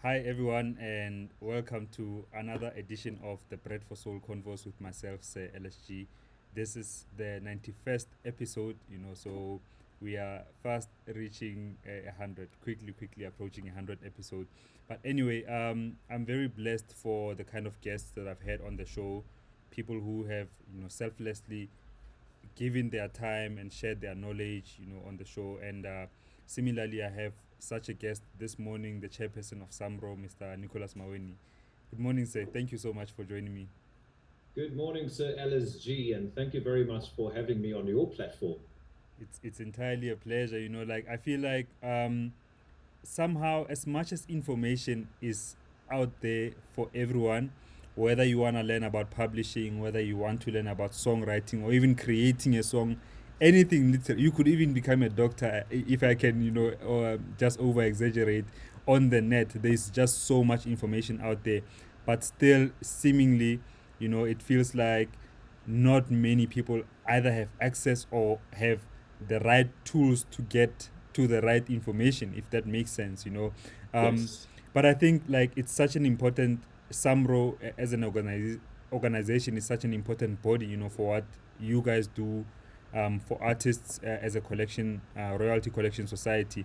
Hi, everyone, and welcome to another edition of the Bread for Soul Convos with myself, Sir LSG. This is the 91st episode, so we are fast reaching 100, quickly approaching 100 episode. But anyway, I'm very blessed for the kind of guests that I've had on the show, people who have, selflessly given their time and shared their knowledge, on the show. And similarly, I have such a guest this morning, the chairperson of SAMRO, Mr. Nicholas MAWENI. Good morning, sir. Thank you so much for joining me. Good morning, Sir LSG, and thank you very much for having me on your platform. It's entirely a pleasure. I feel like somehow, as much as information is out there for everyone, whether you want to learn about publishing, whether you want to learn about songwriting, or even creating a song, anything literally, you could even become a doctor, if I can, or just over exaggerate. On the net, there's just so much information out there, but still, seemingly, it feels like not many people either have access or have the right tools to get to the right information, if that makes sense. um, Yes. but I think, like, it's such an important samro as an organization is such an important body, for what you guys do, for artists, as a collection, royalty collection society.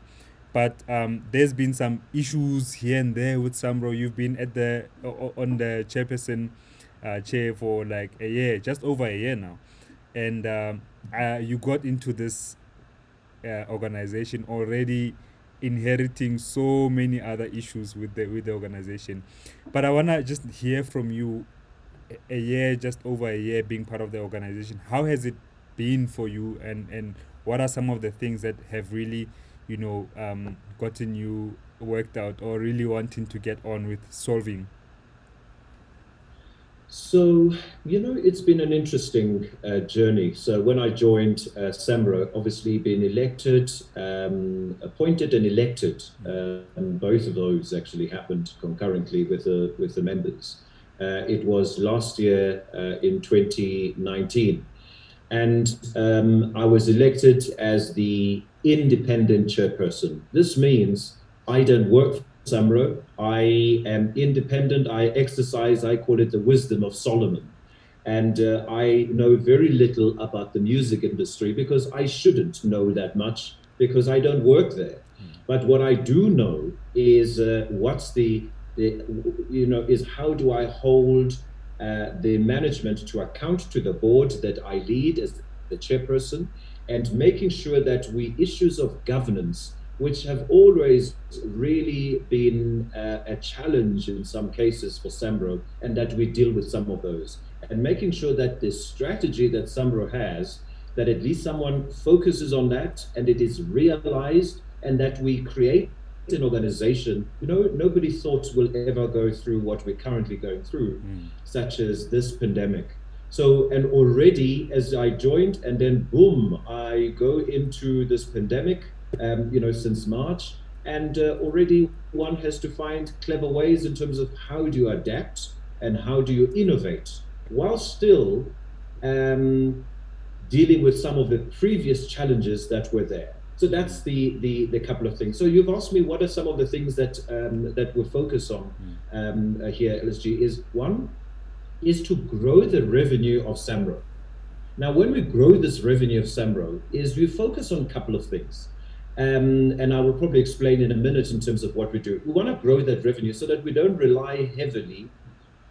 But there's been some issues here and there with samro. You've been at on the chairperson chair for like a year, just over a year now, and you got into this organization already inheriting so many other issues with the organization. But I wanna just hear from you, a year, just over a year being part of the organization. How has it been for you, and what are some of the things that have really, gotten you worked out or really wanting to get on with solving? So, it's been an interesting journey. So, when I joined SAMRO, obviously being elected, appointed and elected, both of those actually happened concurrently with the members. It was last year in 2019. And I was elected as the independent chairperson. This means I don't work for SAMRO. I am independent. I exercise, I call it the wisdom of Solomon. And I know very little about the music industry because I shouldn't know that much because I don't work there. But what I do know is what's is how do I hold the management to account to the board that I lead as the chairperson, and making sure that issues of governance, which have always really been a challenge in some cases for SAMRO, and that we deal with some of those, and making sure that the strategy that SAMRO has, that at least someone focuses on that and it is realized, and that we create an organization. Nobody thought we'll ever go through what we're currently going through, such as this pandemic. So, and already as I joined, and then boom, I go into this pandemic, since March, and already one has to find clever ways in terms of how do you adapt and how do you innovate while still dealing with some of the previous challenges that were there. So that's the couple of things. So you've asked me what are some of the things that we focus on here at LSG. Is one is to grow the revenue of SAMRO. Now, when we grow this revenue of SAMRO, is we focus on a couple of things. And I will probably explain in a minute in terms of what we do. We want to grow that revenue so that we don't rely heavily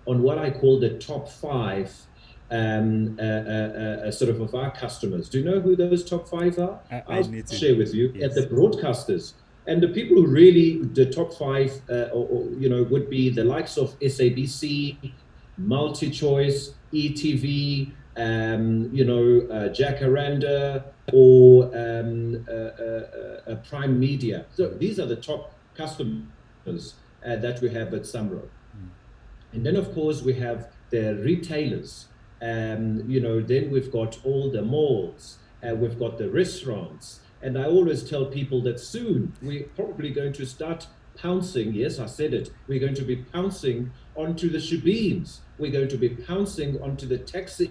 on what I call the top five sort of our customers. Do you know who those top five are? I I'll need to. share with you. At Yes. the broadcasters. And the people who really, the top five, would be the likes of SABC, MultiChoice, ETV, Jacaranda, or Prime Media. So these are the top customers that we have at SAMRO. And then, of course, we have the retailers. Then we've got all the malls, we've got the restaurants. And I always tell people that soon we're probably going to start pouncing. Yes, I said it. We're going to be pouncing onto the shebeens. We're going to be pouncing onto the taxi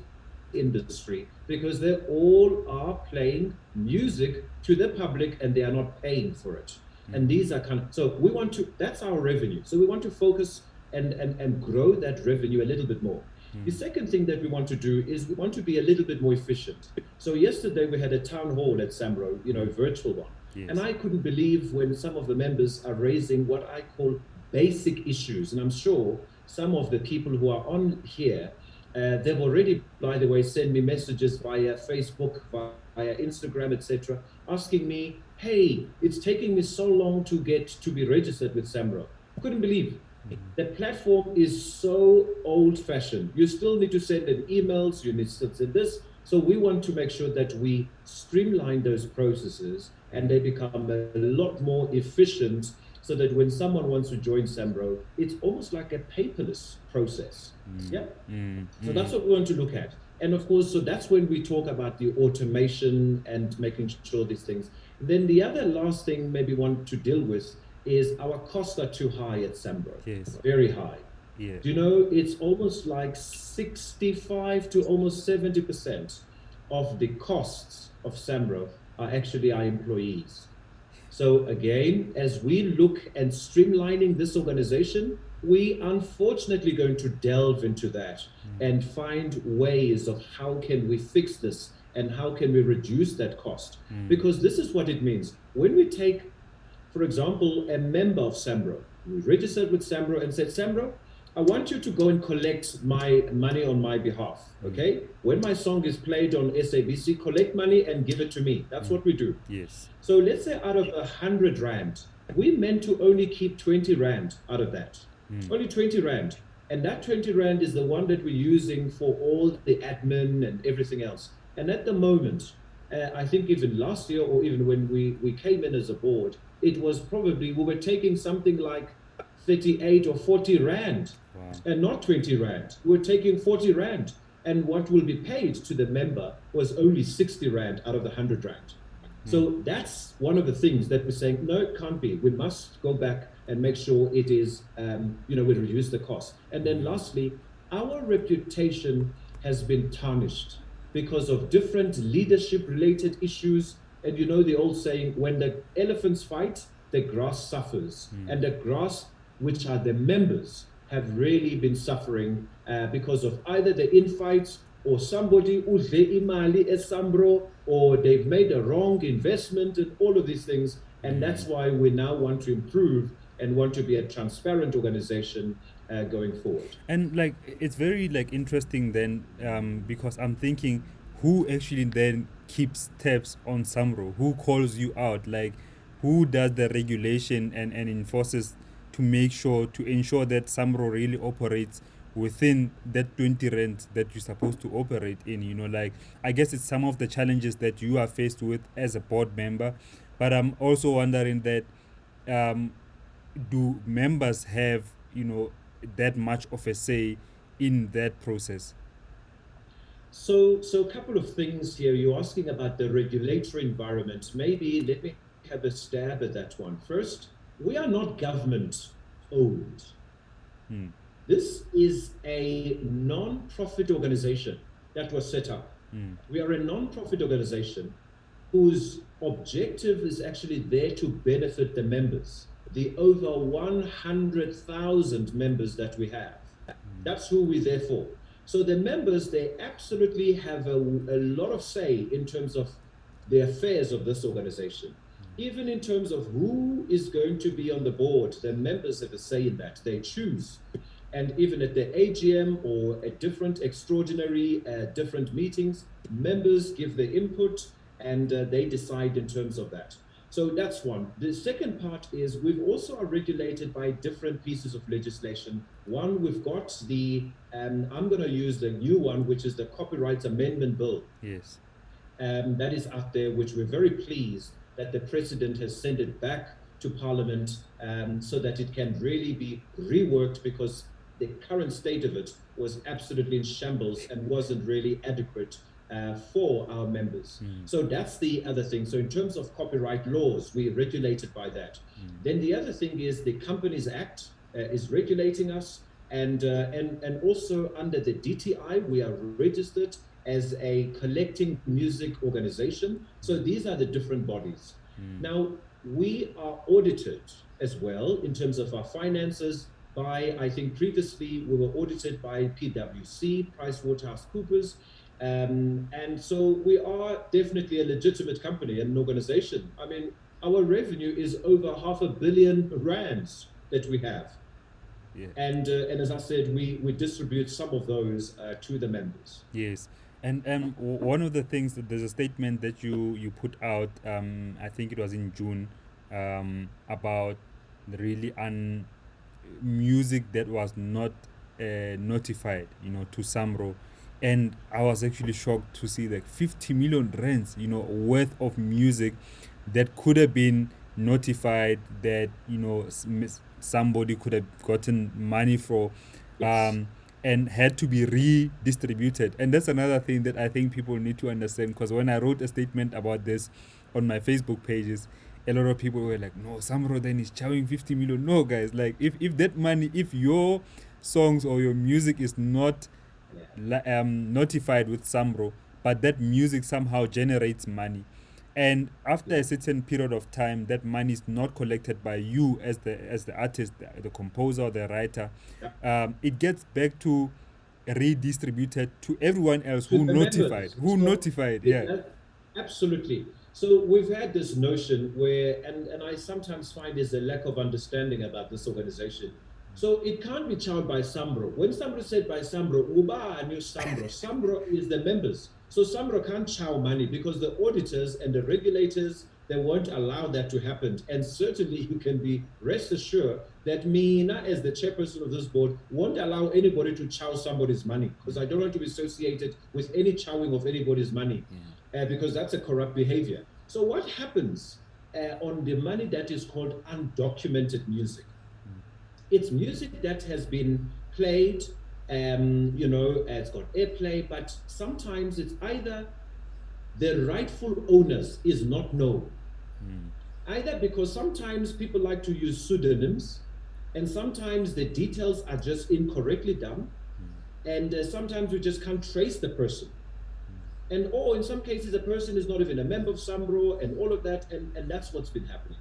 industry because they all are playing music to the public and they are not paying for it. And these are so we want to, that's our revenue. So we want to focus and grow that revenue a little bit more. The second thing that we want to do is we want to be a little bit more efficient. So yesterday we had a town hall at SAMRO, virtual one. Yes. And I couldn't believe when some of the members are raising what I call basic issues. And I'm sure some of the people who are on here, they've already, by the way, sent me messages via Facebook, via Instagram, etc., asking me, hey, it's taking me so long to get to be registered with SAMRO. I couldn't believe. The platform is so old-fashioned. You still need to send in emails, you need to send this. So we want to make sure that we streamline those processes and they become a lot more efficient, so that when someone wants to join SAMRO, it's almost like a paperless process. So that's what we want to look at. And of course, so that's when we talk about the automation and making sure these things. Then the other last thing maybe want to deal with is our costs are too high at SAMRO. Yes. Very high. Yeah. It's almost like 65 to almost 70% of the costs of SAMRO are actually our employees. So again, as we look and streamlining this organization, we unfortunately going to delve into that and find ways of how can we fix this and how can we reduce that cost. Because this is what it means. When we take, for example, a member of SAMRO, we registered with SAMRO and said, SAMRO, I want you to go and collect my money on my behalf, okay? When my song is played on SABC, collect money and give it to me. That's what we do. Yes. So let's say out of 100 Rand, we meant to only keep 20 Rand out of that. Only 20 Rand. And that 20 Rand is the one that we're using for all the admin and everything else. And at the moment, I think even last year or even when we came in as a board, it was probably, we were taking something like 38 or 40 Rand. Wow. And not 20 Rand. We were taking 40 Rand. And what will be paid to the member was only 60 Rand out of the 100 Rand. So that's one of the things that we're saying, no, it can't be. We must go back and make sure it is, we reduce the cost. And then lastly, our reputation has been tarnished because of different leadership related issues. And the old saying, when the elephants fight, the grass suffers. And the grass, which are the members, have really been suffering because of either the infights or somebody udle imali SAMRO, or they've made a wrong investment and all of these things. And that's why we now want to improve and want to be a transparent organization going forward. And it's very interesting then, because I'm thinking, who actually then keeps tabs on SAMRO? Who calls you out? Who does the regulation and enforces to ensure that SAMRO really operates within that 20 Rand that you're supposed to operate in? I guess it's some of the challenges that you are faced with as a board member, but I'm also wondering that do members have that much of a say in that process? So a couple of things here. You're asking about the regulatory environment. Maybe let me have a stab at that one. First, we are not government owned. This is a non-profit organization that was set up. We are a non-profit organization whose objective is actually there to benefit the members, the over 100,000 members that we have. That's who we're there for. So the members, they absolutely have a lot of say in terms of the affairs of this organization. Even in terms of who is going to be on the board, the members have a say in that. They choose. And even at the AGM or at different extraordinary, different meetings, members give their input and they decide in terms of that. So that's one. The second part is we've also are regulated by different pieces of legislation. One, we've got the, I'm going to use the new one, which is the Copyright Amendment Bill. Yes. That is out there, which we're very pleased that the President has sent it back to Parliament so that it can really be reworked, because the current state of it was absolutely in shambles and wasn't really adequate for our members. So that's the other thing. So in terms of copyright laws, we're regulated by that. Then the other thing is the Companies Act is regulating us, and also under the DTI, we are registered as a collecting music organization. So these are the different bodies. Now, we are audited as well in terms of our finances by, I think previously we were audited by PwC, PricewaterhouseCoopers. And so we are definitely a legitimate company and an organization. I mean, our revenue is over R500 million that we have. Yeah. And as I said, we distribute some of those to the members. Yes, and one of the things that there's a statement that you put out, I think it was in June, about the really music that was not notified, to SAMRO, and I was actually shocked to see like 50 million rands, worth of music that could have been notified, that somebody could have gotten money for. Yes. And had to be redistributed. And that's another thing that I think people need to understand, because when I wrote a statement about this on my Facebook pages, a lot of people were like, no, Samro then is chowing 50 million. No, guys, like if that money, if your songs or your music is not notified with Samro, but that music somehow generates money, and after a certain period of time that money is not collected by you as the artist, the composer or the writer, it gets back to redistributed to everyone else To who the notified members. So yeah. absolutely. So we've had this notion where, and I sometimes find there's a lack of understanding about this organization. So it can't be chowed by SAMRO. When SAMRO said by SAMRO, Uba and SAMRO. SAMRO is the members. So SAMRO can't chow money because the auditors and the regulators, they won't allow that to happen. And certainly you can be rest assured that Mina, as the chairperson of this board, won't allow anybody to chow somebody's money, because I don't want to be associated with any chowing of anybody's money, because that's a corrupt behavior. So what happens on the money that is called undocumented music? It's music that has been played, it's got airplay, but sometimes it's either the rightful owners is not known. Either because sometimes people like to use pseudonyms, and sometimes the details are just incorrectly done, and sometimes we just can't trace the person. Or in some cases, the person is not even a member of SAMRO and all of that, and that's what's been happening.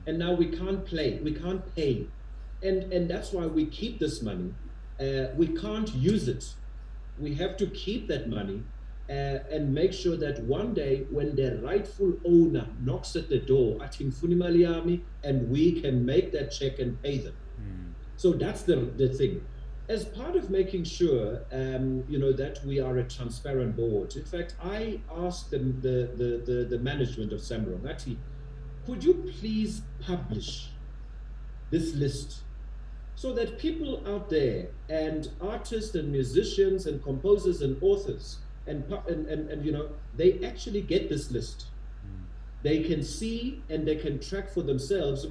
And now we can't play, we can't pay. And that's why we keep this money. We can't use it. We have to keep that money and make sure that one day when the rightful owner knocks at the door, and we can make that check and pay them. So that's the thing. As part of making sure, that we are a transparent board. In fact, I asked the management of SAMRO, Ngati, could you please publish this list, so that people out there, and artists and musicians and composers and authors and they actually get this list. They can see and they can track for themselves.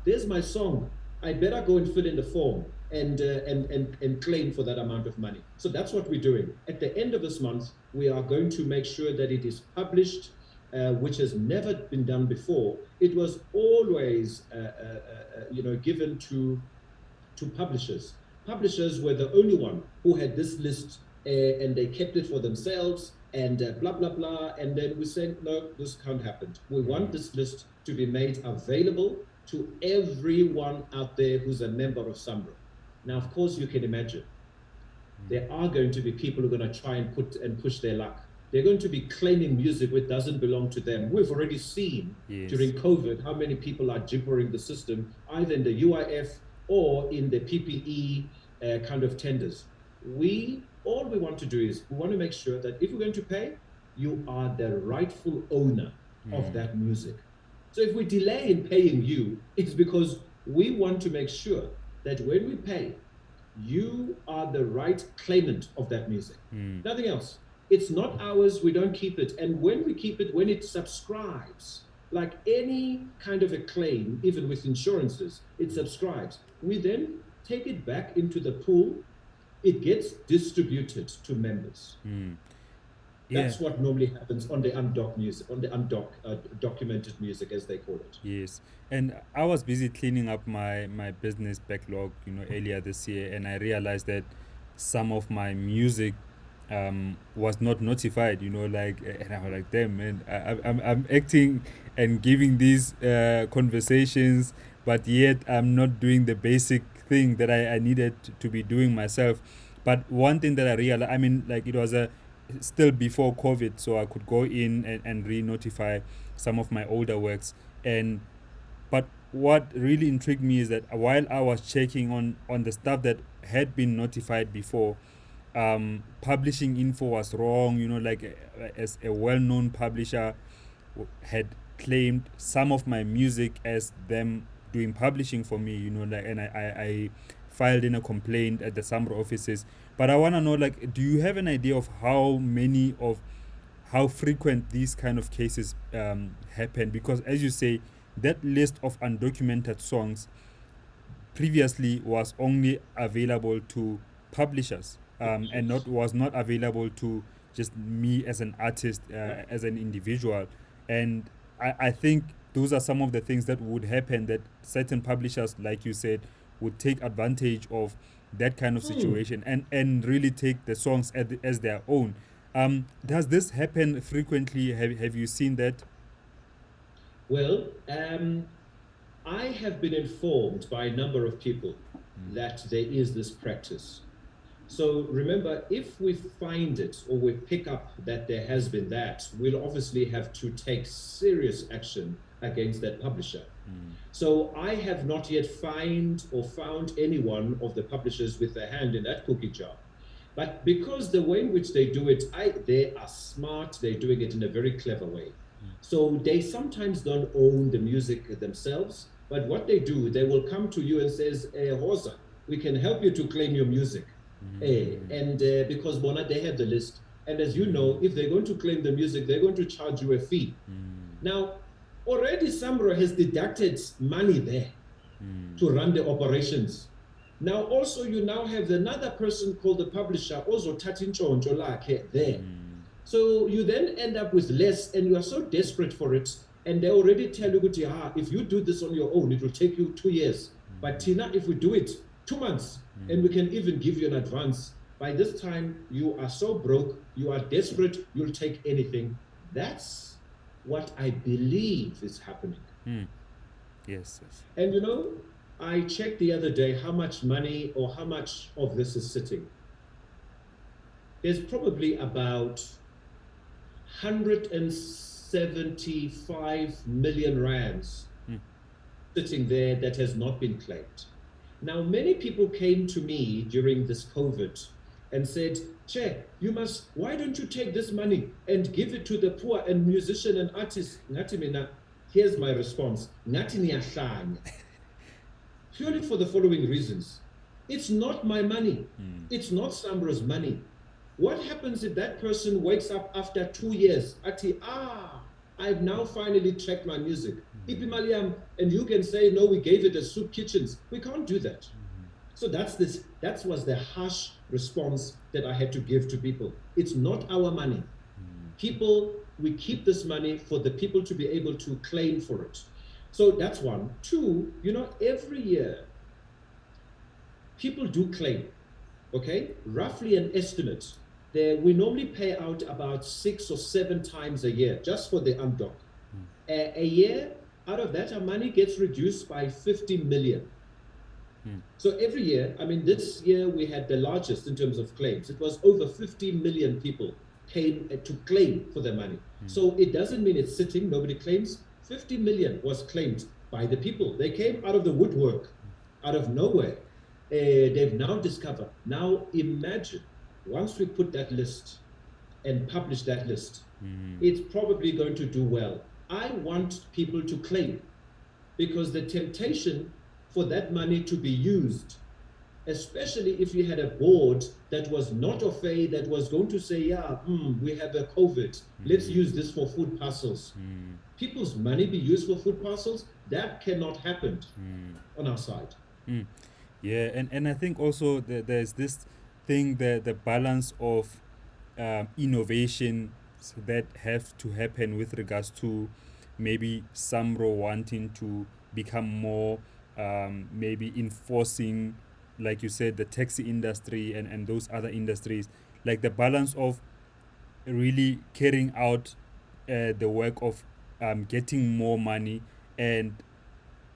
There's my song. I better go and fill in the form and claim for that amount of money. So that's what we're doing. At the end of this month, we are going to make sure that it is published, which has never been done before. It was always, given to publishers. Publishers were the only one who had this list, and they kept it for themselves, and blah, blah, blah. And then we said, no, this can't happen. We want this list to be made available to everyone out there who's a member of SAMRO. Now, of course, you can imagine there are going to be people who are going to try and push their luck. They're going to be claiming music which doesn't belong to them. We've already seen during COVID how many people are gibbering the system, either in the UIF or in the PPE kind of tenders. All we want to do is we want to make sure that if we're going to pay, you are the rightful owner of that music. So if we delay in paying you, it's because we want to make sure that when we pay, you are the right claimant of that music. Nothing else. It's not ours, we don't keep it. And when we keep it, when it subscribes, like any kind of a claim, even with insurances, it subscribes. We then take it back into the pool. It gets distributed to members. That's what normally happens on the documented music, as they call it. Yes. And I was busy cleaning up my business backlog, earlier this year, and I realized that some of my music was not notified, and I was like, damn, man, I'm acting and giving these conversations, but yet I'm not doing the basic thing that I needed to be doing myself. But one thing that I realized, I mean, like, it was still before COVID, so I could go in and re-notify some of my older works. And but what really intrigued me is that while I was checking on the stuff that had been notified before, publishing info was wrong. Like, as a well-known publisher had claimed some of my music as them doing publishing for me. Like, and I filed in a complaint at the SAMRO offices. But I want to know, like, do you have an idea of how frequent these kind of cases happen? Because, as you say, that list of undocumented songs previously was only available to publishers, and Yes. not available to just me as an artist, Yeah. as an individual. And I think those are some of the things that would happen, that certain publishers, like you said, would take advantage of that kind of Hmm. situation and really take the songs as their own. Does this happen frequently? Have you seen that? Well, I have been informed by a number of people that there is this practice. So remember, if we find it or we pick up that there has been that, we'll obviously have to take serious action against that publisher. So I have not yet found any one of the publishers with their hand in that cookie jar. But because the way in which they do it, they are smart, they're doing it in a very clever way. So they sometimes don't own the music themselves, but what they do, they will come to you and says, Rosa, we can help you to claim your music. And because Bona, they have the list. And as you know, if they're going to claim the music, they're going to charge you a fee. Now, already SAMRO has deducted money there to run the operations. Now, also, you now have another person called the publisher, also Tatinchonjo Lake there. So you then end up with less, and you are so desperate for it, and they already tell you, if you do this on your own, it will take you 2 years. But Tina, if we do it 2 months, and we can even give you an advance, by this time you are so broke, you are desperate, you'll take anything. That's what I believe is happening. Yes, yes. And I checked the other day how much money or how much of this is sitting. There's probably about 175 million rands sitting there that has not been claimed. Now, many people came to me during this COVID and said, Che, why don't you take this money and give it to the poor and musician and artists? Here's my response. Purely for the following reasons. It's not my money. It's not Samro's money. What happens if that person wakes up after 2 years? I've now finally checked my music. And you can say, no, we gave it as soup kitchens. We can't do that. So that was the harsh response that I had to give to people. It's not our money. People, we keep this money for the people to be able to claim for it. So that's one. Two, every year, people do claim, okay? Roughly an estimate. We normally pay out about 6 or 7 times a year, just for the undoc. A year, out of that, our money gets reduced by 50 million. So every year, this year we had the largest in terms of claims. It was over 50 million people came to claim for their money. So it doesn't mean it's sitting, nobody claims. 50 million was claimed by the people. They came out of the woodwork, out of nowhere. They've now discovered. Now imagine, once we put that list and publish that list, it's probably going to do well. I want people to claim, because the temptation for that money to be used, especially if you had a board that was not of faith, that was going to say, we have a COVID, let's use this for food parcels. People's money be used for food parcels? That cannot happen on our side. Yeah, and I think also that there's this thing, the balance of innovation that have to happen with regards to maybe SAMRO wanting to become more, maybe enforcing, like you said, the taxi industry and those other industries. like the balance of really carrying out the work of getting more money and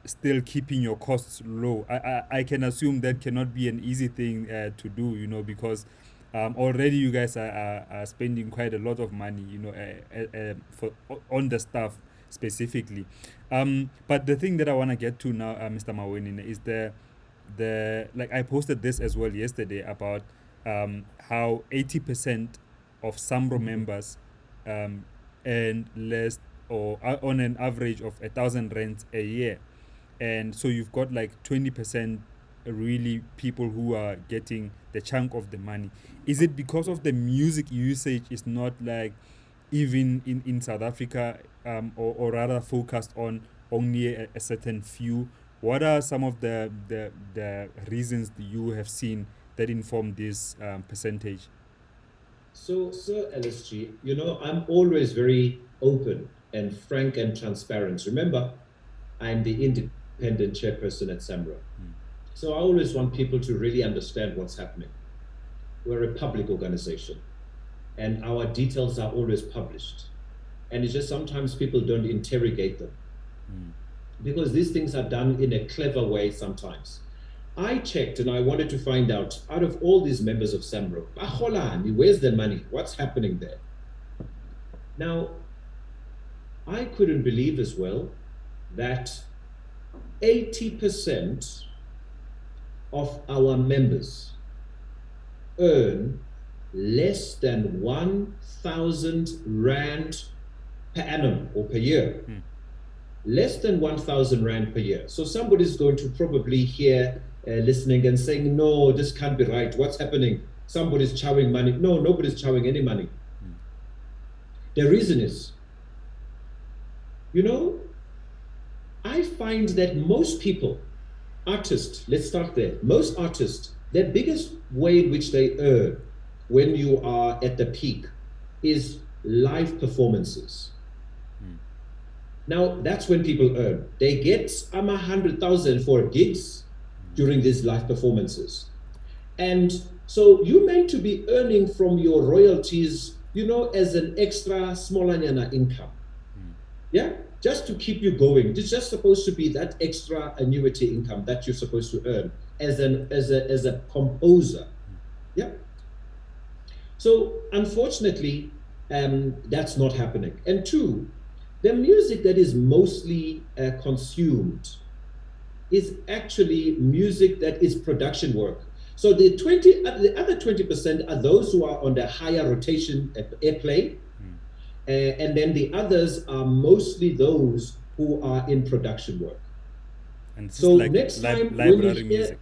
still keeping your costs low. I can assume that cannot be an easy thing to do, you know, because already you guys are spending quite a lot of money, you know, for on the staff specifically. But the thing that I want to get to now, Mr. Maweni, is the like I posted this as well yesterday about how 80% of SAMRO members earn less or are on an average of 1,000 rands a year, and so you've got like 20% really people who are getting the chunk of the money. Is it because of the music usage is not like even in South Africa, or rather focused on only a certain few? What are some of the reasons that you have seen that inform this percentage? So, Sir LSG, you know, I'm always very open and frank and transparent. Remember, I'm the independent chairperson at SAMRO. So I always want people to really understand what's happening. We're a public organization, and our details are always published. And it's just sometimes people don't interrogate them because these things are done in a clever way sometimes. I checked and I wanted to find out of all these members of SAMRO, where's the money? What's happening there? Now, I couldn't believe as well that 80% of our members earn less than 1,000 rand per annum or per year. Less than 1,000 rand per year. So somebody's going to probably hear listening and saying, no, this can't be right. What's happening? Somebody's chowing money. No, nobody's chowing any money. The reason is, you know, I find that most people, artists, let's start there. Most artists, the biggest way in which they earn when you are at the peak is live performances. Now, that's when people earn. They get 100,000 for gigs during these live performances. And so you meant to be earning from your royalties, you know, as an extra smallanyana income. Yeah, just to keep you going. It's just supposed to be that extra annuity income that you're supposed to earn as a composer. Yeah. So unfortunately, that's not happening. And two, the music that is mostly consumed is actually music that is production work. So the other 20% are those who are on the higher rotation airplay, and then the others are mostly those who are in production work. And so like next time music.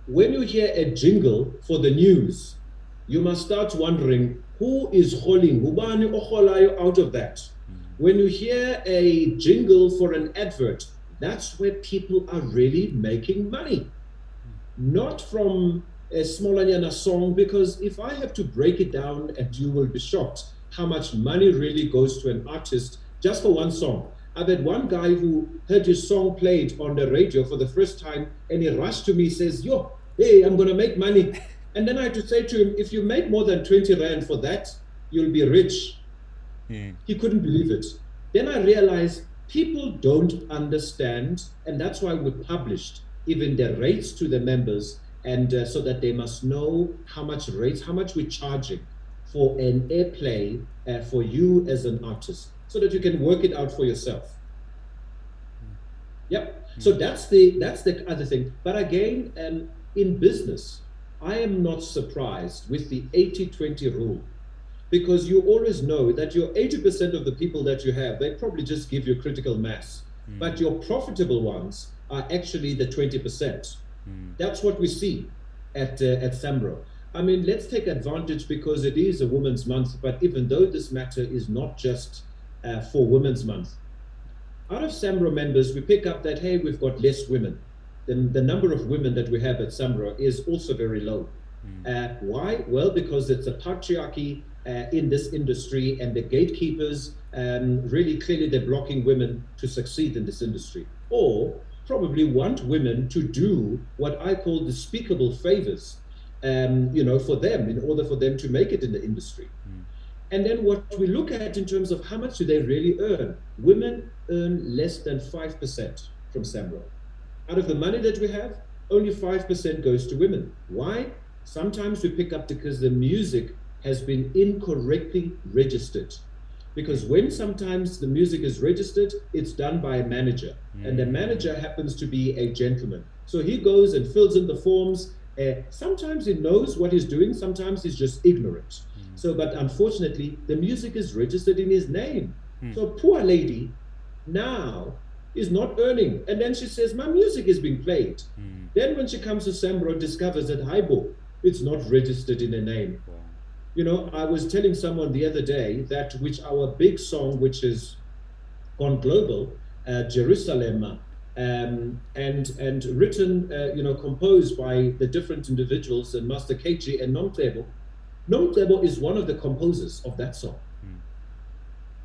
When you hear a jingle for the news, you must start wondering who is holding out of that. When you hear a jingle for an advert, that's where people are really making money. Not from a smallanyana song, because if I have to break it down, and you will be shocked how much money really goes to an artist just for one song. I've had one guy who heard his song played on the radio for the first time, and he rushed to me, says, yo, hey, I'm gonna make money. And then I had to say to him, if you make more than 20 rand for that, you'll be rich. He couldn't believe it. Then I realized people don't understand, and that's why we published even the rates to the members, and so that they must know how much we're charging for an airplay for you as an artist, so that you can work it out for yourself. Yep. So that's the other thing. But again, in business, I am not surprised with the 80-20 rule, because you always know that your 80% of the people that you have, they probably just give you critical mass. But your profitable ones are actually the 20%. That's what we see at SAMRO. I mean, let's take advantage, because it is a Women's Month, but even though this matter is not just for Women's Month, out of SAMRO members, we pick up that, hey, we've got less women. The number of women that we have at SAMRO is also very low. Why? Well, because it's a patriarchy in this industry, and the gatekeepers really clearly they're blocking women to succeed in this industry, or probably want women to do what I call despicable favors. for them, in order for them to make it in the industry. And then what we look at in terms of how much do they really earn? Women earn less than 5% from SAMRO. Out of the money that we have, only 5% goes to women. Why? Sometimes we pick up because the music has been incorrectly registered. Because when sometimes the music is registered, it's done by a manager. And the manager happens to be a gentleman. So he goes and fills in the forms. Sometimes he knows what he's doing, sometimes he's just ignorant. So, but unfortunately, the music is registered in his name. So poor lady now is not earning. And then she says, my music is being played. Then when she comes to SAMRO, discovers that Haibo, it's not registered in her name. I was telling someone the other day that which our big song, which has gone global, Jerusalem, and written, composed by the different individuals, and Master Keiji and Nomtlebo. Nomtlebo is one of the composers of that song.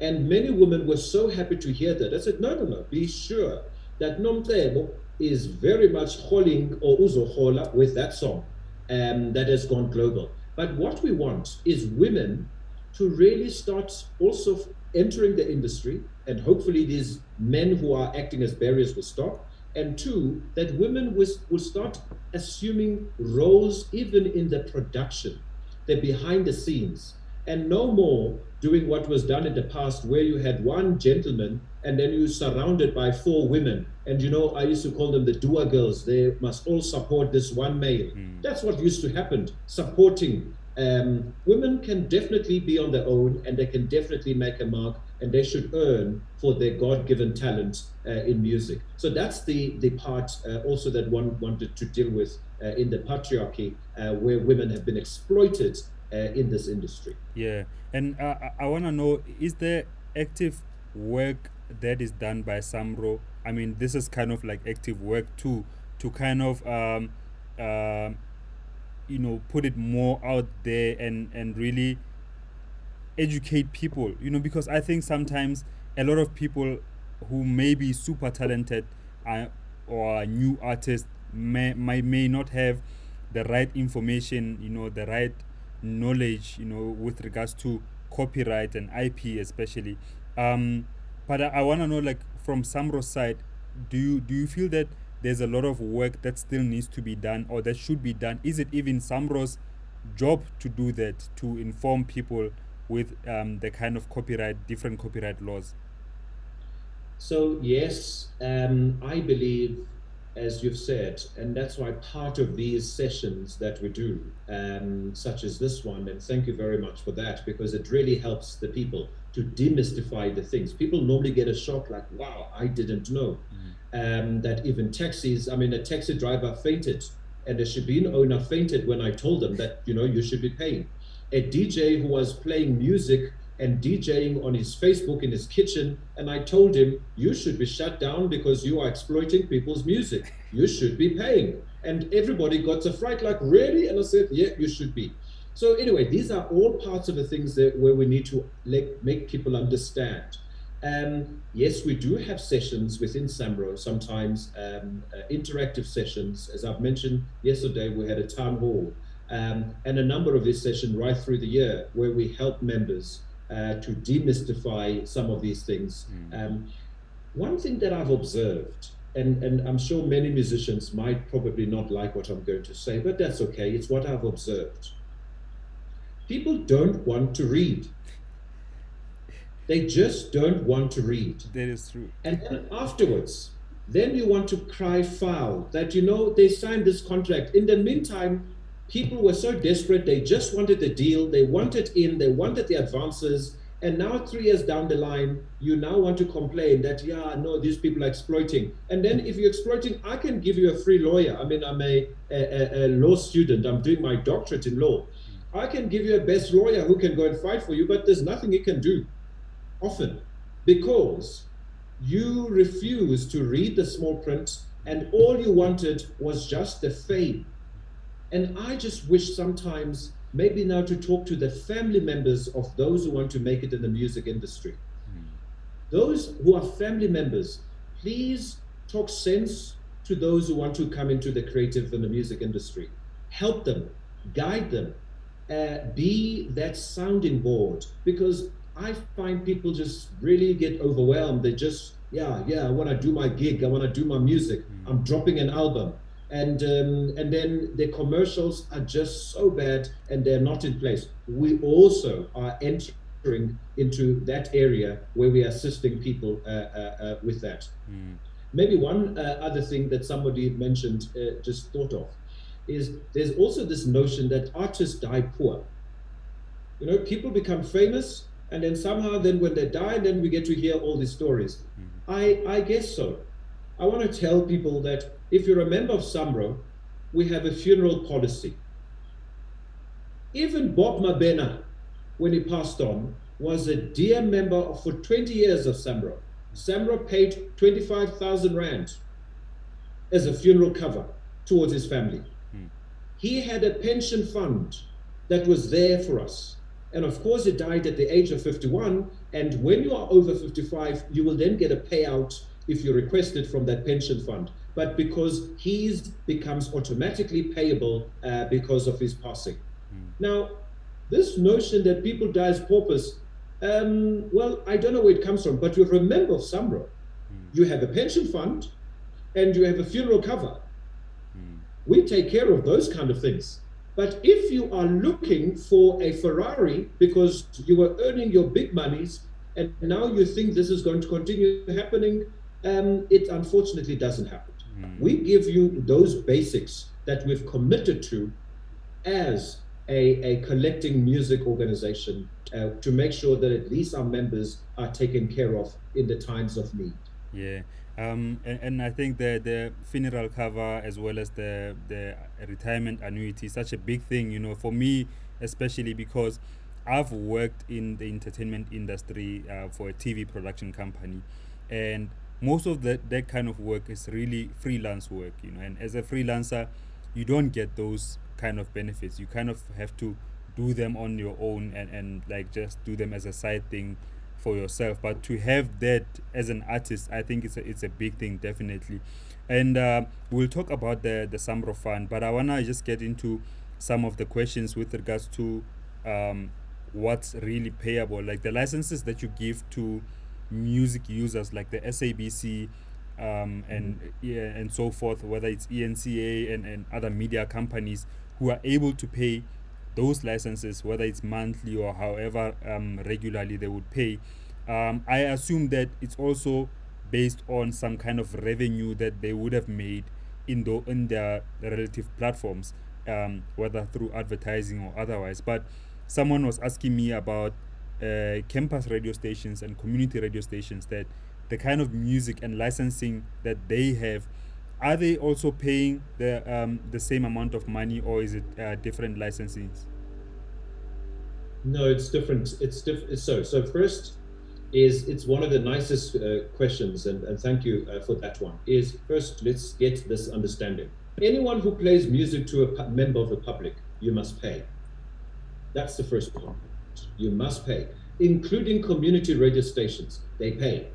And many women were so happy to hear that. I said, no, be sure that Nomtlebo is very much holding or uzohola with that song that has gone global. But what we want is women to really start also entering the industry, and hopefully these men who are acting as barriers will stop. And two, that women will start assuming roles even in the production, the behind the scenes, and no more doing what was done in the past where you had one gentleman and then you're surrounded by 4 women. And I used to call them the doer girls. They must all support this one male. That's what used to happen, supporting. Women can definitely be on their own, and they can definitely make a mark, and they should earn for their God-given talent in music. So that's the part also that one wanted to deal with in the patriarchy, where women have been exploited in this industry. Yeah, and I want to know, is there active work that is done by SAMRO? I mean, this is kind of like active work too, to kind of put it more out there and really educate people, because I think sometimes a lot of people who may be super talented or new artists may not have the right information, the right knowledge, with regards to copyright and IP especially. But I want to know, like, from SAMRO's side, do you feel that there's a lot of work that still needs to be done or that should be done? Is it even SAMRO's job to do that, to inform people with the kind of different copyright laws? So yes, I believe, as you've said, and that's why part of these sessions that we do, such as this one, and thank you very much for that, because it really helps the people to demystify the things. People normally get a shock like, wow, I didn't know that even taxis, a taxi driver fainted, and a Shebeen owner fainted when I told them that, you should be paying. A DJ who was playing music and DJing on his Facebook in his kitchen, and I told him, you should be shut down because you are exploiting people's music. You should be paying. And everybody got a fright, like, really? And I said, yeah, you should be. So anyway, these are all parts of the things where we need to make people understand. Yes, we do have sessions within SAMRO, sometimes interactive sessions. As I've mentioned yesterday, we had a town hall, and a number of these sessions right through the year where we help members to demystify some of these things. One thing that I've observed, and I'm sure many musicians might probably not like what I'm going to say, but that's okay, it's what I've observed. People don't want to read. They just don't want to read. That is true. And then afterwards, then you want to cry foul that, they signed this contract. In the meantime, people were so desperate, they just wanted the deal, they wanted they wanted the advances, and now 3 years down the line, you now want to complain that, no, these people are exploiting. And then if you're exploiting, I can give you a free lawyer. I'm a law student, I'm doing my doctorate in law. I can give you a best lawyer who can go and fight for you, but there's nothing he can do, often, because you refuse to read the small print, and all you wanted was just the fame. And I just wish sometimes, maybe now, to talk to the family members of those who want to make it in the music industry. Those who are family members, please talk sense to those who want to come into the creative and the music industry. Help them. guide them, be that sounding board, because I find people just really get overwhelmed. They just, I want to do my gig, I want to do my music, I'm dropping an album, and then the commercials are just so bad and they're not in place. We also are entering into that area where we are assisting people with that. Maybe one other thing that somebody mentioned, just thought of, is there's also this notion that artists die poor. You know, people become famous, and then somehow, then when they die, then we get to hear all these stories. I guess so. I want to tell people that if you're a member of SAMRO, we have a funeral policy. Even Bob Mabena, when he passed on, was a dear member for 20 years of SAMRO. SAMRO paid 25,000 Rand as a funeral cover towards his family. He had a pension fund that was there for us. And of course, he died at the age of 51. And when you are over 55, you will then get a payout if you request it from that pension fund. But because his becomes automatically payable because of his passing. Now, this notion that people die as paupers, well, I don't know where it comes from, but you're a member of SAMRO. You have a pension fund and you have a funeral cover. We take care of those kind of things. But if you are looking for a Ferrari because you were earning your big monies and now you think this is going to continue happening, it unfortunately doesn't happen. We give you those basics that we've committed to as a collecting music organization to make sure that at least our members are taken care of in the times of need. Yeah. And I think the funeral cover as well as the retirement annuity is such a big thing, you know, for me, especially because I've worked in the entertainment industry for a TV production company, and most of that kind of work is really freelance work, you know, and as a freelancer, you don't get those kind of benefits. You kind of have to do them on your own and like just do them as a side thing for yourself. But to have that as an artist, I think it's a big thing, definitely. And we'll talk about the SAMRO fund, but I want to just get into some of the questions with regards to what's really payable, like the licenses that you give to music users like the SABC and so forth, whether it's ENCA and other media companies who are able to pay those licenses, whether it's monthly or however regularly they would pay. I assume that it's also based on some kind of revenue that they would have made in their relative platforms, whether through advertising or otherwise. But someone was asking me about campus radio stations and community radio stations, that the kind of music and licensing that they have, are they also paying the same amount of money, or is it different licenses? No, it's different. It's different. So first is, it's one of the nicest questions, and thank you for that one. Is first, let's get this understanding. Anyone who plays music to a member of the public, you must pay. That's the first point. You must pay, including community radio stations. They pay.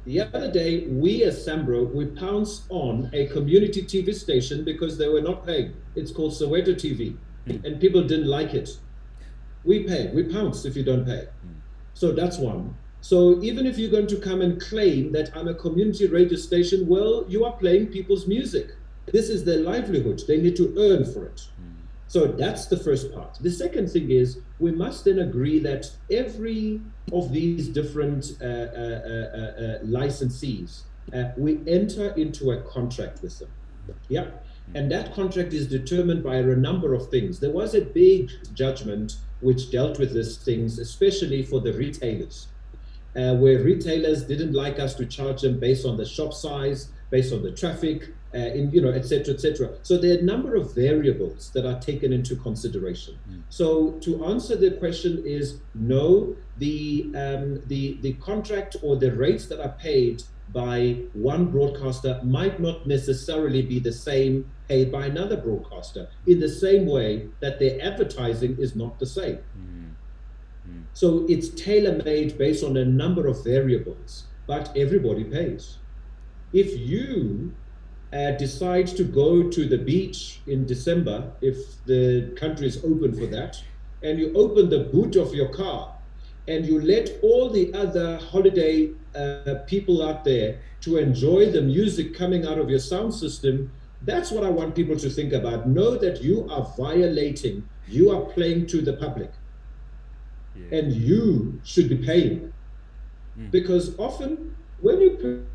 The other day, we as SAMRO, we pounced on a community TV station because they were not paying. It's called Soweto TV, and people didn't like it. We pay. We pounce if you don't pay. So that's one. So even if you're going to come and claim that I'm a community radio station, well, you are playing people's music. This is their livelihood. They need to earn for it. So that's the first part. The second thing is, we must then agree that every of these different licensees, we enter into a contract with them. Yeah. And that contract is determined by a number of things. There was a big judgment which dealt with these things, especially for the retailers, where retailers didn't like us to charge them based on the shop size, based on the traffic, et cetera, et cetera. So there are a number of variables that are taken into consideration. So to answer the question is, no, the contract or the rates that are paid by one broadcaster might not necessarily be the same paid by another broadcaster, in the same way that their advertising is not the same. So it's tailor-made based on a number of variables, but everybody pays. If you decide to go to the beach in December, if the country is open for that, and you open the boot of your car and you let all the other holiday people out there to enjoy the music coming out of your sound system, that's what I want people to think about. Know that you are violating, you are playing to the public, Yeah. and you should be paying. Because often when you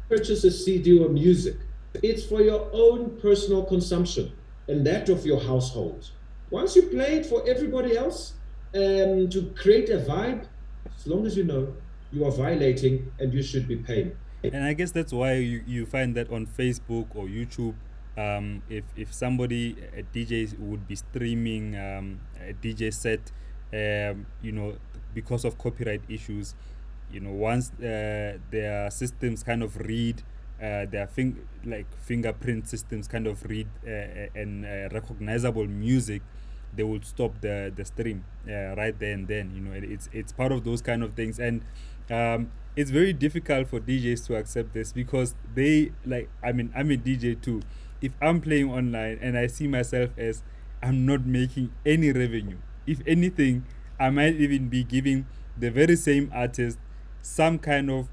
purchase a CD or music, it's for your own personal consumption and that of your household. Once you play it for everybody else, to create a vibe, as long as you know, you are violating and you should be paying. And I guess that's why you find that on Facebook or YouTube, if somebody, a DJ would be streaming a DJ set, you know, because of copyright issues, you know, once their systems kind of read, their fingerprint systems kind of read and recognizable music, they would stop the stream right there and then. You know, it's part of those kind of things. And it's very difficult for DJs to accept this, because they, like, I mean, I'm a DJ too. If I'm playing online and I see myself as I'm not making any revenue, if anything, I might even be giving the very same artist some kind of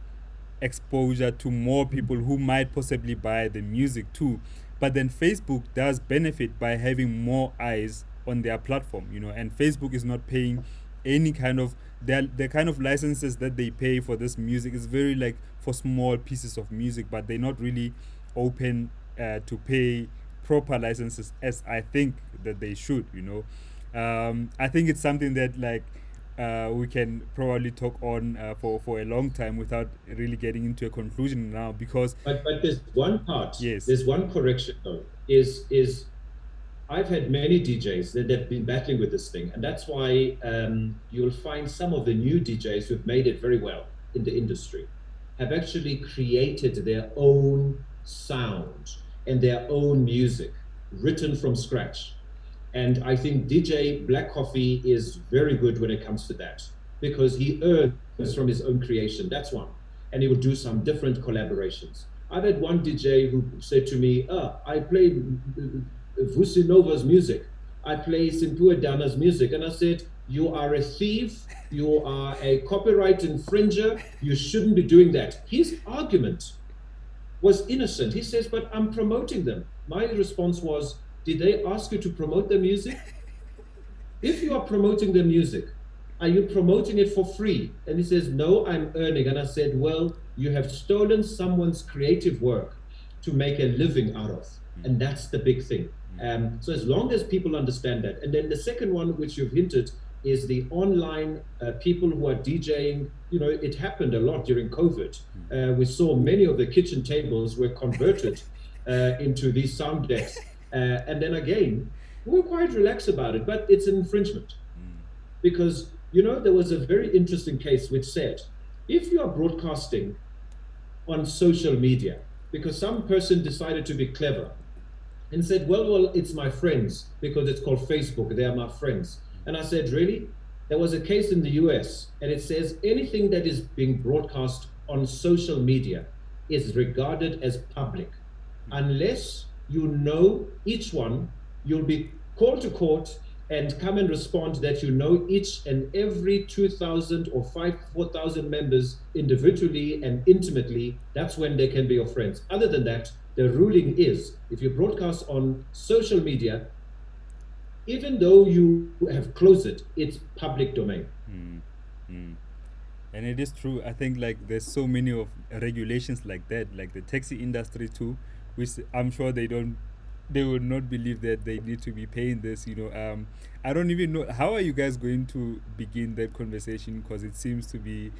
exposure to more people who might possibly buy the music too. But then Facebook does benefit by having more eyes on their platform, you know, and Facebook is not paying any kind of the kind of licenses that they pay for this music is very, like, for small pieces of music, but they're not really open to pay proper licenses as I think that they should, you know. I think it's something that, like, we can probably talk on for a long time without really getting into a conclusion now, because But there's one part. Yes. There's one correction though. Is I've had many DJs that have been battling with this thing, and that's why you'll find some of the new DJs who've made it very well in the industry have actually created their own sound and their own music written from scratch. And I think DJ Black Coffee is very good when it comes to that, because he earns from his own creation. That's one. And he will do some different collaborations. I've had one DJ who said to me, I play Vusi Nova's music. I play Simpua Dana's music. And I said, you are a thief. You are a copyright infringer. You shouldn't be doing that. His argument was innocent. He says, but I'm promoting them. My response was, did they ask you to promote their music? If you are promoting their music, are you promoting it for free? And he says, no, I'm earning. And I said, well, you have stolen someone's creative work to make a living out of. And that's the big thing. So as long as people understand that. And then the second one, which you've hinted, is the online people who are DJing. You know, it happened a lot during COVID. We saw many of the kitchen tables were converted into these sound decks. And then again, we were quite relaxed about it, but it's an infringement. Because, you know, there was a very interesting case which said, if you are broadcasting on social media, because some person decided to be clever and said, well, it's my friends, because it's called Facebook, they are my friends. And I said, really? There was a case in the US, and it says anything that is being broadcast on social media is regarded as public. Unless you know each one, you'll be called to court and come and respond that you know each and every 2,000 or 4,000 members individually and intimately. That's when they can be your friends. Other than that, the ruling is, if you broadcast on social media, even though you have closed it, it's public domain. And it is true. I think, like, there's so many of regulations like that, like the taxi industry too, which I'm sure they would not believe that they need to be paying this, you know. I don't even know, how are you guys going to begin that conversation, because it seems to be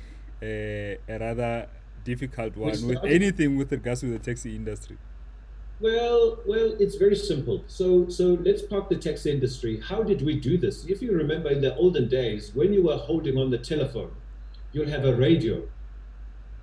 a rather difficult one with anything with regards to the taxi industry. Well, it's very simple. So let's park the taxi industry. How did we do this? If you remember, in the olden days, when you were holding on the telephone, you'll have a radio.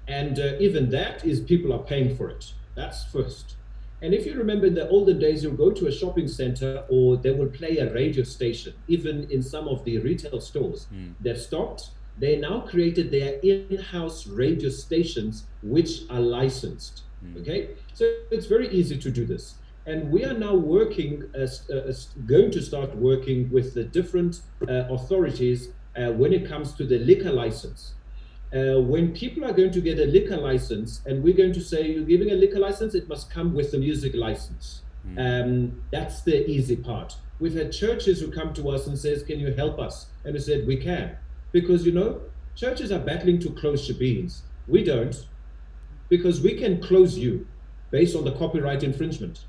And even that is, people are paying for it. That's first. And if you remember, in the olden days, you'll go to a shopping center or they will play a radio station, even in some of the retail stores. They've stopped. They now created their in-house radio stations, which are licensed. Okay, so it's very easy to do this. And we are now working, going to start working with the different authorities when it comes to the liquor license. When people are going to get a liquor license, and we're going to say, you're giving a liquor license, it must come with a music license. That's the easy part. We've had churches who come to us and says, can you help us? And we said, we can. Because, churches are battling to close shebeens. We don't, because we can close you based on the copyright infringement.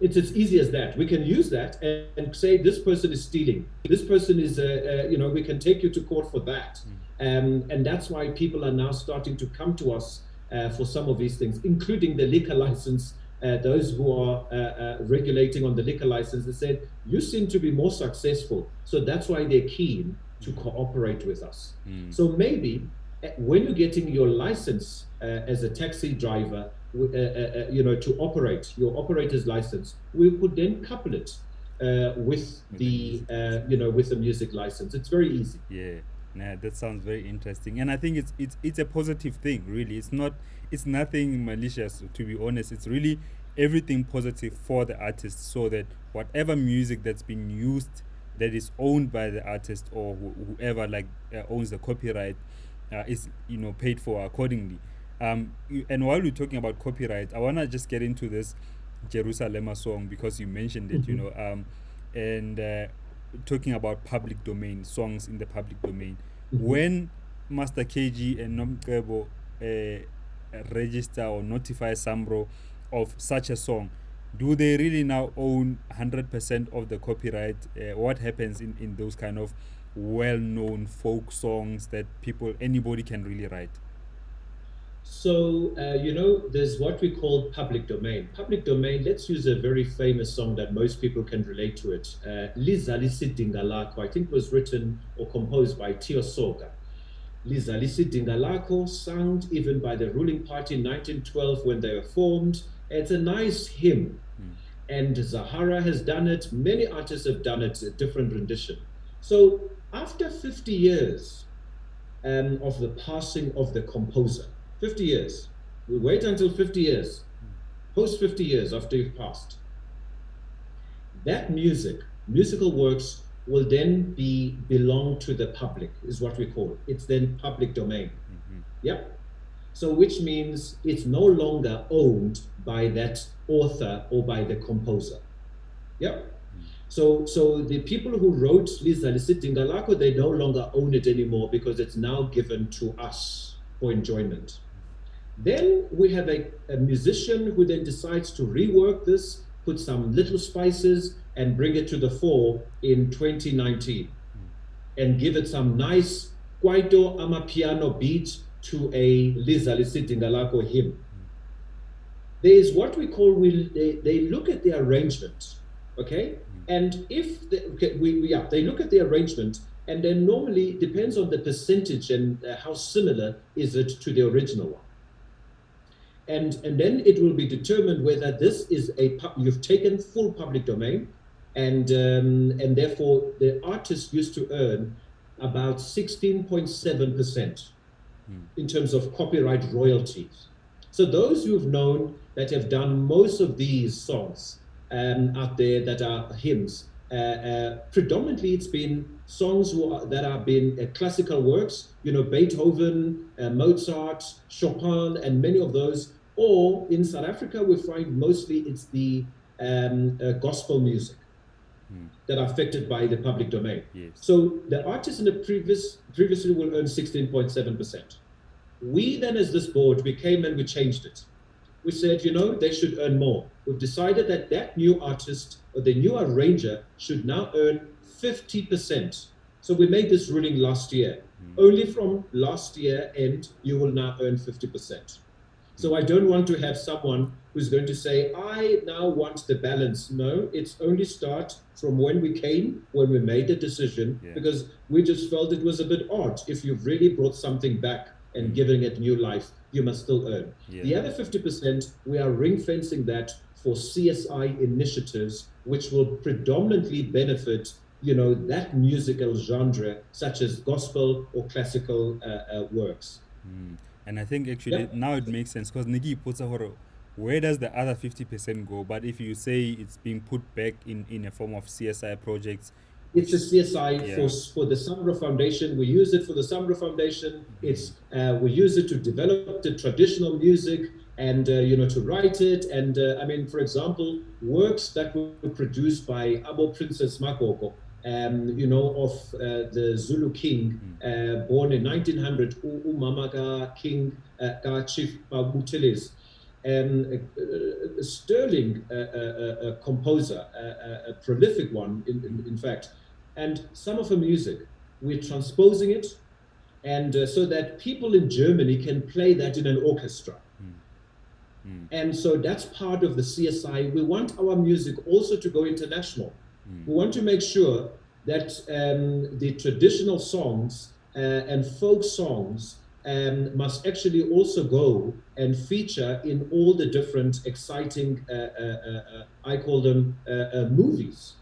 It's as easy as that. We can use that and say this person is stealing. This person is, we can take you to court for that. And that's why people are now starting to come to us for some of these things, including the liquor license. Those who are regulating on the liquor license, they said, you seem to be more successful. So that's why they're keen to cooperate with us. So maybe when you're getting your license as a taxi driver, to operate your operator's license, we could then couple it with the music license. It's very easy. Yeah, nah, that sounds very interesting, and I think it's a positive thing. Really, it's nothing malicious. To be honest, it's really everything positive for the artist, so that whatever music that's been used, that is owned by the artist or whoever owns the copyright, is paid for accordingly. And while we're talking about copyright, I wanna just get into this Jerusalem song because you mentioned it, and talking about public domain songs in the public domain. When Master KG and Nomkebo register or notify SAMRO of such a song, do they really now own 100% of the copyright? What happens in those kind of well-known folk songs that anybody can really write? So, there's what we call public domain. Public domain, let's use a very famous song that most people can relate to it. Liza Lisidinga Lako, I think was written or composed by Tio Soga. Liza Lisidinga Lako, sung even by the ruling party in 1912 when they were formed. It's a nice hymn. And Zahara has done it. Many artists have done it, a different rendition. So after 50 years of the passing of the composer, 50 years. We wait until 50 years, post 50 years after you've passed. That musical works will then belong to the public, is what we call it. It's then public domain. Yep. So which means it's no longer owned by that author or by the composer. Yep. So the people who wrote Liza Lisidinga Lako, they no longer own it anymore because it's now given to us for enjoyment. Then we have a musician who then decides to rework this, put some little spices, and bring it to the fore in 2019, and give it some nice kwaito amapiano beat to a Liza Lisidinga Lako hymn. There is what we call, they look at the arrangement, okay? And if they look at the arrangement, and then normally it depends on the percentage and how similar is it to the original one. And then it will be determined whether this is you've taken full public domain, and therefore the artist used to earn about 16.7% in terms of copyright royalties. So those who've known that have done most of these songs out there that are hymns, predominantly it's been songs that have been classical works, Beethoven, Mozart, Chopin, and many of those. Or in South Africa, we find mostly it's the gospel music that are affected by the public domain. Yes. So the artists in the previously will earn 16.7%. We then, as this board, we came and we changed it. We said, they should earn more. We've decided that new artist or the new arranger should now earn 50%. So we made this ruling last year. Only from last year end, you will now earn 50%. So I don't want to have someone who's going to say, I now want the balance. No, it's only start from when we made the decision, because we just felt it was a bit odd. If you've really brought something back and giving it new life, you must still earn. Yeah. The other 50%, we are ring fencing that for CSI initiatives, which will predominantly benefit, that musical genre, such as gospel or classical works. And I think actually now it makes sense because Niki puts a horror. Where does the other 50% go? But if you say it's being put back in a form of CSI projects, it's a CSI for the SAMRO Foundation. We use it for the SAMRO Foundation. It's we use it to develop the traditional music and to write it. And I mean, for example, works that were produced by Abo Princess Makoko, of the Zulu king, born in 1900, Umamaga King Ka Chief Babuteles. A sterling composer, a prolific one, in fact. And some of her music, we're transposing it, and so that people in Germany can play that in an orchestra. And so that's part of the CSI. We want our music also to go international. We want to make sure that the traditional songs and folk songs must actually also go and feature in all the different exciting, I call them movies.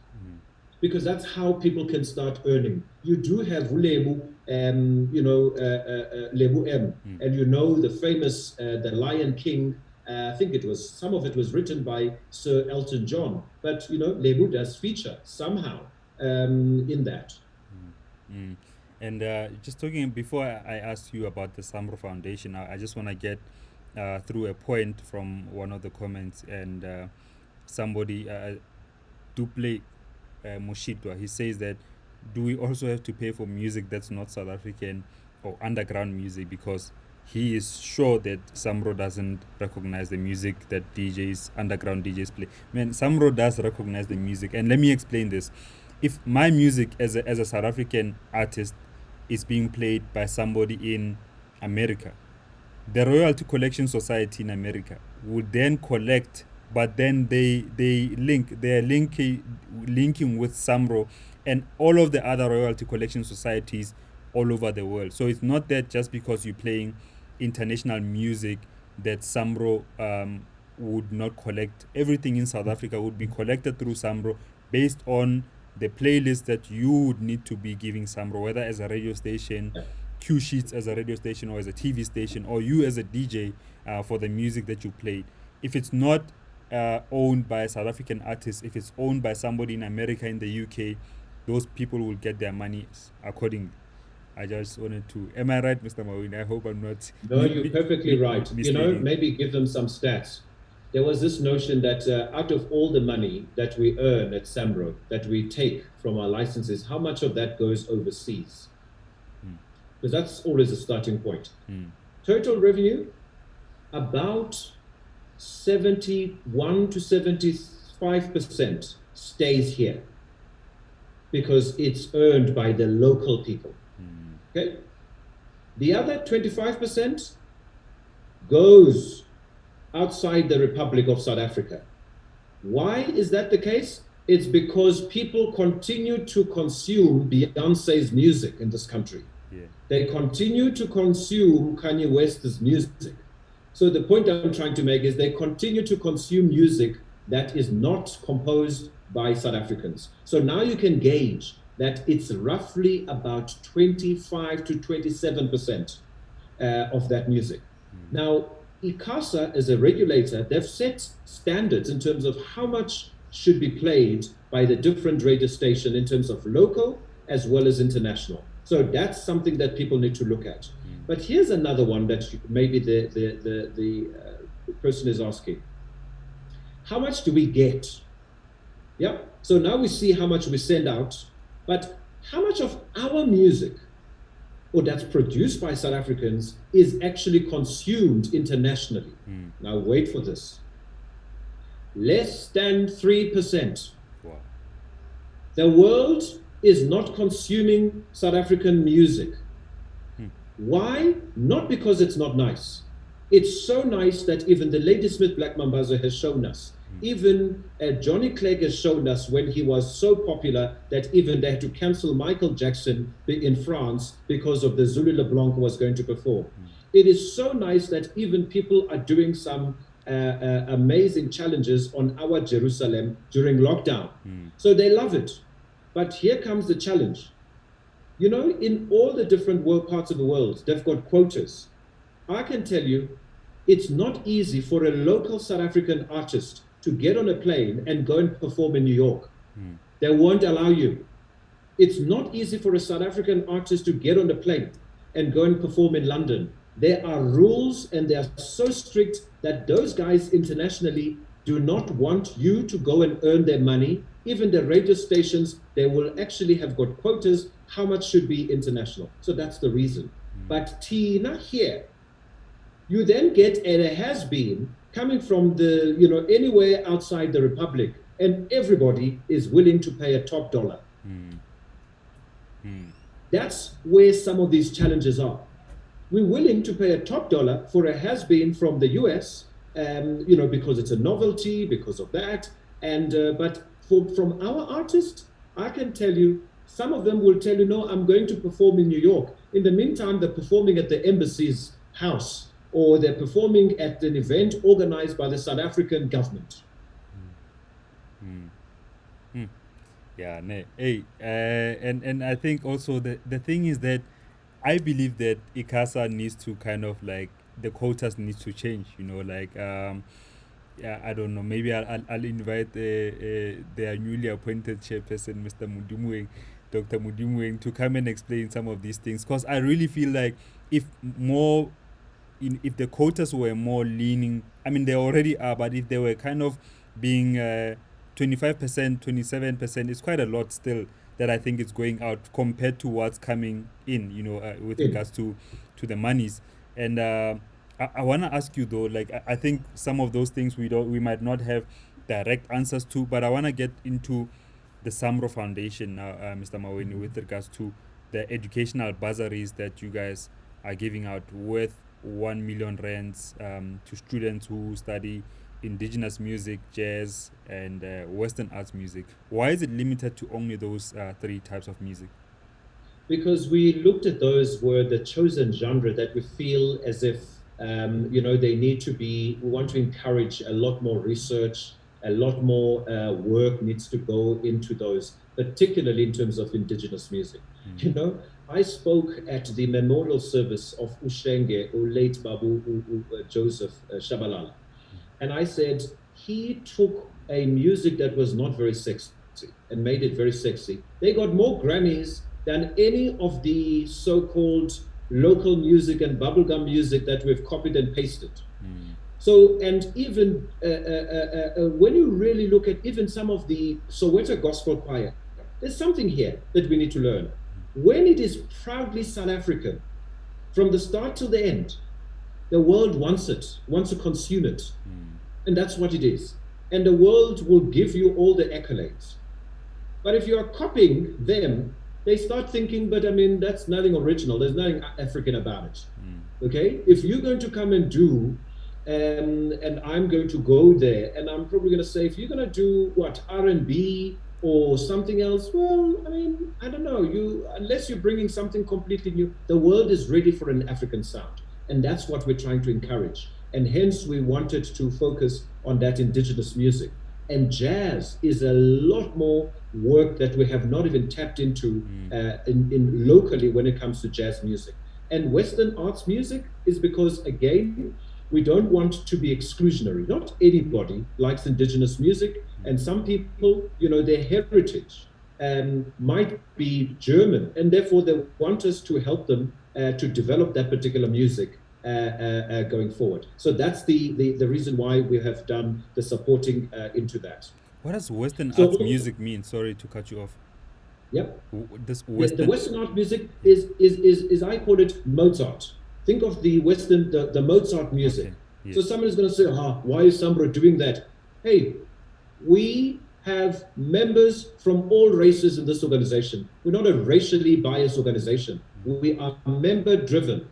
Because that's how people can start earning. You do have Lebu, Lebu M, and the famous The Lion King. I think some of it was written by Sir Elton John, but Lebu does feature somehow in that. And just talking before I ask you about the SAMRO Foundation, I just want to get through a point from one of the comments, and somebody do play. Moshitwa, he says that, do we also have to pay for music that's not South African or underground music, because he is sure that SAMRO doesn't recognize the music that underground DJs play. Man, SAMRO does recognize the music, and let me explain this. If my music as a South African artist is being played by somebody in America, the Royalty Collection Society in America would then collect, but then they're linking with SAMRO and all of the other royalty collection societies all over the world. So it's not that just because you're playing international music that SAMRO would not collect. Everything in South Africa would be collected through SAMRO based on the playlist that you would need to be giving SAMRO, whether as a radio station, Q Sheets as a radio station, or as a TV station, or you as a DJ for the music that you played. If it's not owned by a South African artist, if it's owned by somebody in America, in the UK, those people will get their money accordingly. I just wanted to... Am I right, Mr. MAWENI? I hope I'm not... No, you're perfectly right. Maybe give them some stats. There was this notion that out of all the money that we earn at SAMRO, that we take from our licenses, how much of that goes overseas? Because that's always a starting point. Total revenue, about 71 to 75% stays here because it's earned by the local people. Okay? The other 25% goes outside the Republic of South Africa. Why is that the case? It's because people continue to consume Beyonce's music in this country. They continue to consume Kanye West's music. So the point I'm trying to make is they continue to consume music that is not composed by South Africans. So now you can gauge that it's roughly about 25 to 27% of that music. Now, ICASA, as a regulator, they've set standards in terms of how much should be played by the different radio station in terms of local as well as international. So that's something that people need to look at. But here's another one that maybe the person is asking. How much do we get? Yeah. So now we see how much we send out, but how much of our music, or that's produced by South Africans, is actually consumed internationally? Now wait for this. Less than 3%. Wow. The world is not consuming South African music. Why? Not because it's not nice. It's so nice that even the Ladysmith Black Mambazo has shown us. Even Johnny Clegg has shown us when he was so popular that even they had to cancel Michael Jackson in France because of the Zulu LeBlanc was going to perform. It is so nice that even people are doing some amazing challenges on our Jerusalem during lockdown. So they love it. But here comes the challenge. You know, in all the different parts of the world, they've got quotas. I can tell you, it's not easy for a local South African artist to get on a plane and go and perform in New York. They won't allow you. It's not easy for a South African artist to get on a plane and go and perform in London. There are rules, and they are so strict that those guys internationally do not want you to go and earn their money. Even the radio stations, they will actually have got quotas, how much should be international. So that's the reason. But Tina here, you then get a has-been coming from the, anywhere outside the Republic, and everybody is willing to pay a top dollar. That's where some of these challenges are. We're willing to pay a top dollar for a has-been from the US, because it's a novelty, because of that. But from our artists, I can tell you, some of them will tell you, no, I'm going to perform in New York. In the meantime, they're performing at the embassy's house, or they're performing at an event organized by the South African government. Yeah, hey, and I think also the thing is that I believe that ICASA needs to kind of like, the quotas needs to change, yeah, I don't know, maybe I'll invite their newly appointed chairperson, Mr. Mudimweng, Dr. Mudimweng, to come and explain some of these things, because I really feel like if if the quotas were more leaning, I mean, they already are, but if they were kind of being 25%, 27%, it's quite a lot still that I think is going out compared to what's coming in, with regards to the monies. And I want to ask you though, like, I think some of those things we might not have direct answers to, but I want to get into the SAMRO Foundation now, Mr. MAWENI, with regards to the educational bursaries that you guys are giving out worth 1 million rands to students who study indigenous music, jazz, and Western arts music. Why is it limited to only those 3 types of music? Because we looked at those were the chosen genre that we feel as if, they need to be, we want to encourage a lot more research, a lot more work needs to go into those, particularly in terms of indigenous music. I spoke at the memorial service of Ushenge, late Babu Joseph Shabalala. And I said, he took a music that was not very sexy and made it very sexy. They got more Grammys than any of the so-called local music and bubblegum music that we've copied and pasted. So, and even when you really look at even some of the Soweto gospel choir, there's something here that we need to learn. When it is proudly South African, from the start to the end, the world wants it, wants to consume it. And that's what it is. And the world will give you all the accolades. But if you are copying them, they start thinking, but I mean, that's nothing original. There's nothing African about it. Okay? If you're going to come and do, and I'm going to go there, and I'm probably going to say, if you're going to do what, R&B or something else, well, I mean, I don't know. Unless you're bringing something completely new, the world is ready for an African sound. And that's what we're trying to encourage. And hence we wanted to focus on that indigenous music. And jazz is a lot more work that we have not even tapped into in locally when it comes to jazz music. And Western arts music is because, again, we don't want to be exclusionary. Not anybody likes indigenous music. And some people, their heritage might be German. And therefore, they want us to help them to develop that particular music going forward. So that's the reason why we have done the supporting into that. What does Western arts music mean? Sorry to cut you off. Yep. The Western art music is I call it Mozart. Think of the Western, the Mozart music. Okay. Yes. So someone's going to say, why is SAMRO doing that? Hey, we have members from all races in this organization. We're not a racially biased organization. We are member driven.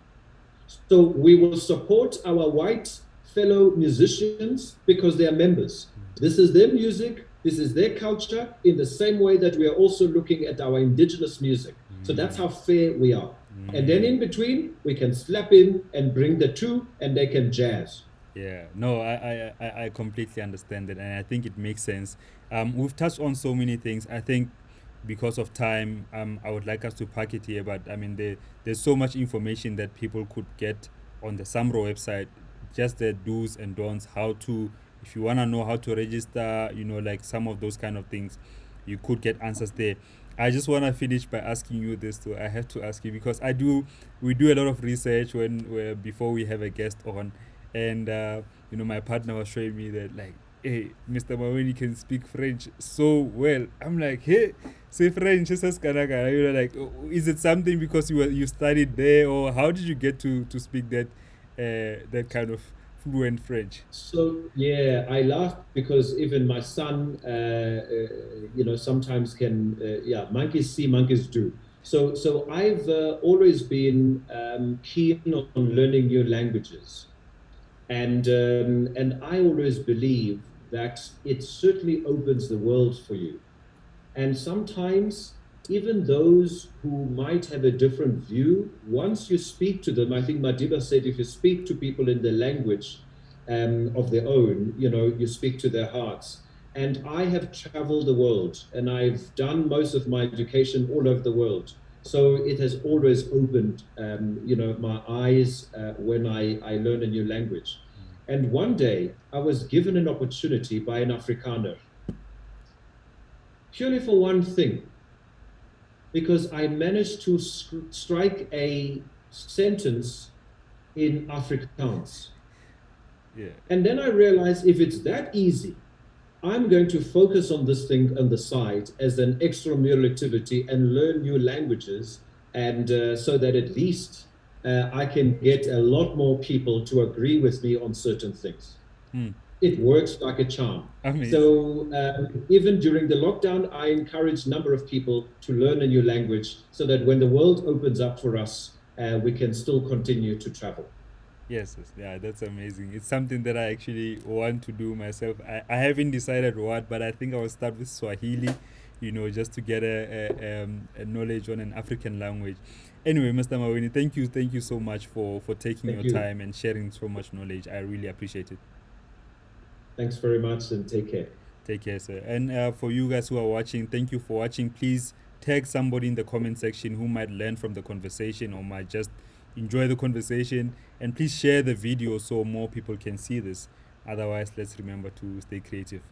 So we will support our white fellow musicians because they are members. This is their music, this is their culture, in the same way that we are also looking at our indigenous music. So that's how fair we are. And then in between, we can slap in and bring the two, and they can jazz. Yeah, no, I completely understand it, and I think it makes sense. We've touched on so many things. I think because of time, I would like us to pack it here, but I mean, there's so much information that people could get on the SAMRO website, just the do's and don'ts, how to, if you want to know how to register, like some of those kind of things, you could get answers there. I just want to finish by asking you this too. I have to ask you because we do a lot of research before we have a guest on, and my partner was showing me that, like, hey, Mr. Maweni can speak French so well. I'm like, hey, say French, says Kanaka. Like, is it something because you studied there, or how did you get to speak that kind of fluent French? So yeah, I laugh because even my son, sometimes can, yeah, monkeys see, monkeys do. So I've always been keen on learning new languages, and I always believe that it certainly opens the world for you. And sometimes, even those who might have a different view, once you speak to them, I think Madiba said, if you speak to people in the language of their own, you speak to their hearts. And I have traveled the world and I've done most of my education all over the world. So it has always opened, my eyes when I learn a new language. And one day I was given an opportunity by an Afrikaner purely for one thing, because I managed to strike a sentence in Afrikaans. Yeah. And then I realized if it's that easy, I'm going to focus on this thing on the side as an extramural activity and learn new languages, and so that at least I can get a lot more people to agree with me on certain things. It works like a charm. Amazing. So even during the lockdown, I encourage a number of people to learn a new language so that when the world opens up for us, we can still continue to travel. Yes, yeah, that's amazing. It's something that I actually want to do myself. I haven't decided what, but I think I will start with Swahili, just to get a knowledge on an African language. Anyway, Mr. Maweni, thank you so much for taking Thank your you. time and sharing so much knowledge. I really appreciate it. Thanks very much and take care. Take care, sir. And for you guys who are watching, thank you for watching. Please tag somebody in the comment section who might learn from the conversation or might just enjoy the conversation. And please share the video so more people can see this. Otherwise, let's remember to stay creative.